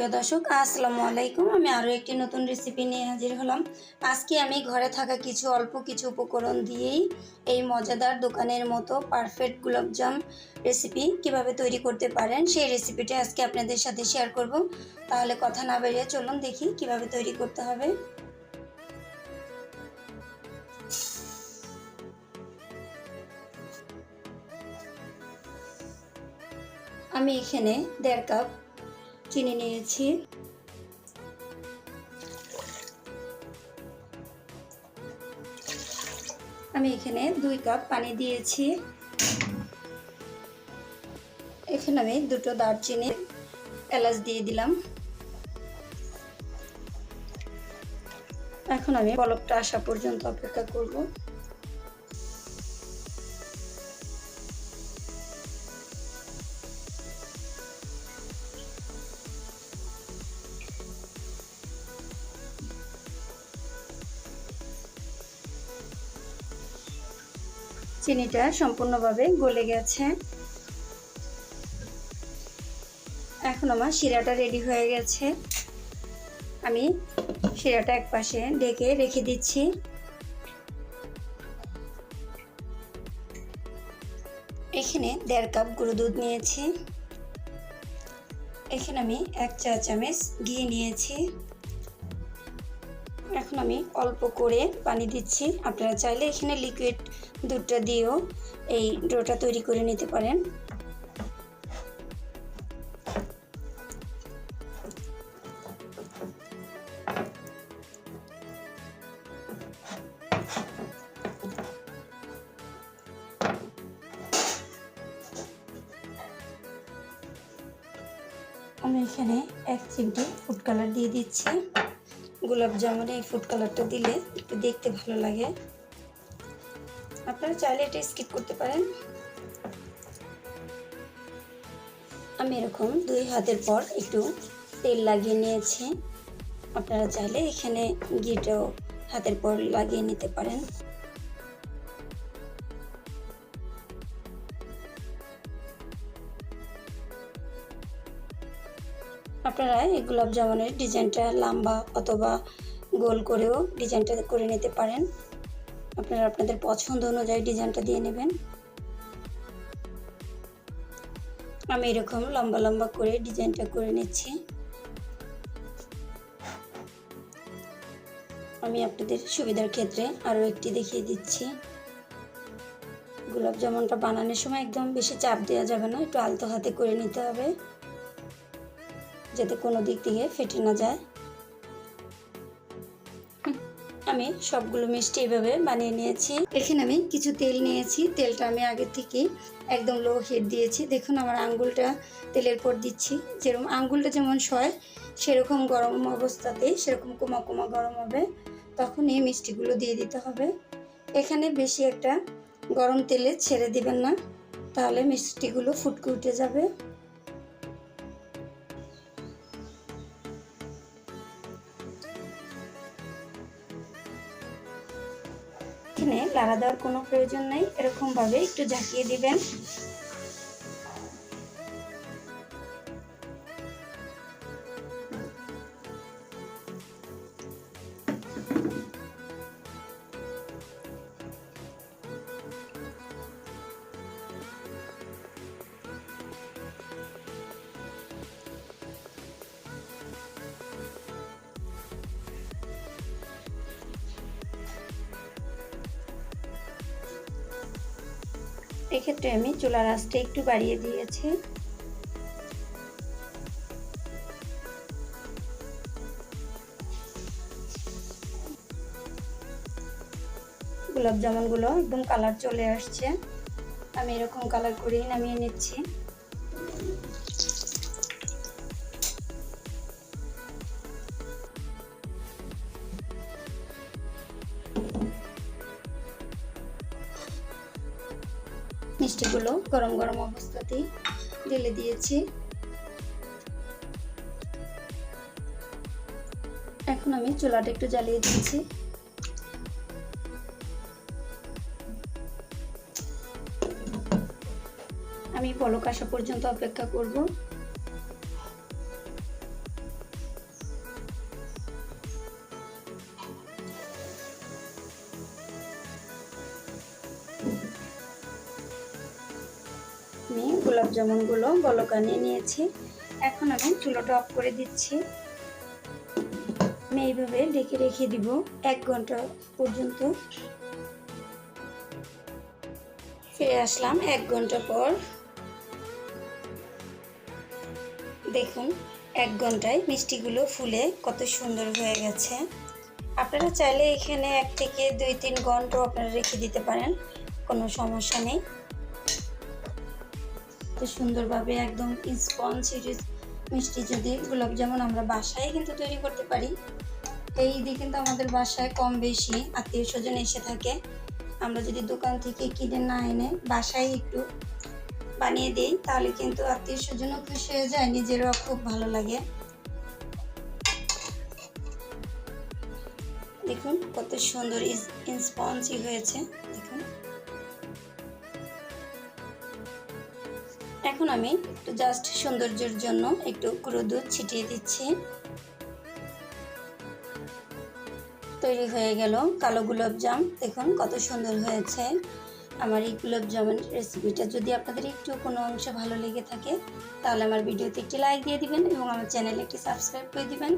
সুপ্রিয় দর্শক, আসসালামু আলাইকুম। আমি আরও একটি নতুন রেসিপি নিয়ে হাজির হলাম। আজকে আমি ঘরে থাকা অল্প কিছু উপকরণ দিয়েই এই মজাদার দোকানের মতো পারফেক্ট গোলাপজাম রেসিপি কিভাবে তৈরি করতে পারেন সেই রেসিপিটি আজকে আপনাদের সাথে শেয়ার করব। তাহলে কথা না বেরিয়ে চলুন দেখি কিভাবে তৈরি করতে হবে। আমি এখানে 1.5 কাপ চিনি নিয়েছি। আমি এখানে 2 কাপ পানি দিয়েছি। এখানে আমি 2টো দারচিনি এলাচ দিয়ে দিলাম। এখন আমি বলকটা আসা পর্যন্ত অপেক্ষা করব। চিনিটা সম্পূর্ণভাবে গলে গেছে। এখন আমার শিরাটা রেডি হয়ে গেছে। আমি শিরাটা একপাশে ঢেকে রেখে দিচ্ছি। এখানে 1.5 কাপ গুঁড়ো দুধ নিয়েছি। এখানে আমি 1 চা চামচ ঘি নিয়েছি। এখন আমি অল্প করে পানি দিচ্ছি। আপনারা চাইলে এখানে লিকুইড দুধটা দিয়েও এই ডোটা তৈরি করে নিতে পারেন। আমি এখানে 1 চিমটি ফুড কালার দিয়ে দিচ্ছি। গোলাপ জামুনে এই ফুড কালারটা দিলে একটু দেখতে ভালো লাগে। আপনারা চাইলে এটা স্কিপ করতে পারেন। আমি এরকম 2 হাতের পর একটু তেল লাগিয়ে নিয়েছি। আপনারা চাইলে এখানে ঘিটাও হাতের পর লাগিয়ে নিতে পারেন। আপনারা এই গোলাপ জামুনের ডিজাইনটা লম্বা অথবা গোল করেও ডিজাইনটা করে নিতে পারেন। আপনারা আপনাদের পছন্দ অনুযায়ী ডিজাইনটা দিয়ে নেবেন। আমি এরকম লম্বা লম্বা করে ডিজাইনটা করে নিচ্ছি। আমি আপনাদের সুবিধার ক্ষেত্রে আরও একটি দেখিয়ে দিচ্ছি। গোলাপ জামুনটা বানানোর সময় একদম বেশি চাপ দেওয়া যাবে না, একটু আলতো হাতে করে নিতে হবে যাতে কোনো দিক থেকে ফেটে না যায়। আমি সবগুলো মিষ্টি এভাবে বানিয়ে নিয়েছি। এখানে আমি কিছু তেল নিয়েছি। তেলটা আমি আগে থেকে একদম লো হিট দিয়েছি। দেখুন আমার আঙ্গুলটা তেলের পর দিচ্ছি। যেরকম আঙ্গুলটা যেমন সয় সেরকম গরম অবস্থাতে সেরকম কোমা কোমা গরম হবে, তখন এই মিষ্টিগুলো দিয়ে দিতে হবে। এখানে বেশি একটা গরম তেলে ছেড়ে দিবেন না, তাহলে মিষ্টিগুলো ফুটকে উঠে যাবে। এখানে লাড়া দেওয়ার কোনো প্রয়োজন নাই, এরকমভাবে একটু ঝাঁকিয়ে দিবেন। এক্ষেত্রে আমি চুলার আঁচটা একটু বাড়িয়ে দিয়েছি। গোলাপ জামুনগুলো একদম কালার চলে আসছে। আমি এরকম কালার করেই নামিয়ে নিচ্ছি। মিষ্টিগুলো গরম গরম অবস্থাতেই ঢেলে দিয়েছি। এখন আমি চুলাটা একটু জ্বালিয়ে দিচ্ছি। আমি বলক আসা পর্যন্ত অপেক্ষা করব। আমি গোলাপ জামুনগুলো বলক আনিয়ে নিয়েছি। এখন আমি চুলাটা অফ করে দিচ্ছি। আমি এইভাবে ঢেকে রেখে দিব 1 ঘন্টা পর্যন্ত। ফিরে আসলাম 1 ঘন্টা পর। দেখুন 1 ঘন্টায় মিষ্টিগুলো ফুলে কত সুন্দর হয়ে গেছে। আপনারা চাইলে এখানে 1 থেকে 2-3 ঘন্টাও আপনারা রেখে দিতে পারেন, কোনো সমস্যা নেই। তো সুন্দরভাবে একদম স্পঞ্জ মিষ্টি যদি গোলাপ জামুন আমরা বাসায় কিন্তু তৈরি করতে পারি। এই ঈদে কিন্তু আমাদের বাসায় কম বেশি আত্মীয় স্বজন এসে থাকে। আমরা যদি দোকান থেকে কিনে না এনে বাসায় একটু বানিয়ে দিই তাহলে কিন্তু আত্মীয় স্বজনও খুশি হয়ে যায়, নিজেরও খুব ভালো লাগে। দেখুন কত সুন্দর স্পঞ্জি হয়েছে। দেখুন এখন আমি একটু জাস্ট সৌন্দর্যের জন্য একটু গুঁড়ো দুধ ছিটিয়ে দিচ্ছি। তৈরি হয়ে গেল কালো গোলাপজাম। দেখুন কত সুন্দর হয়েছে আমার এই গোলাপজামের রেসিপিটা। যদি আপনাদের একটু কোনো অংশ ভালো লেগে থাকে তাহলে আমার ভিডিওতে একটি লাইক দিয়ে দিবেন এবং আমার চ্যানেলে একটি সাবস্ক্রাইব করে দিবেন।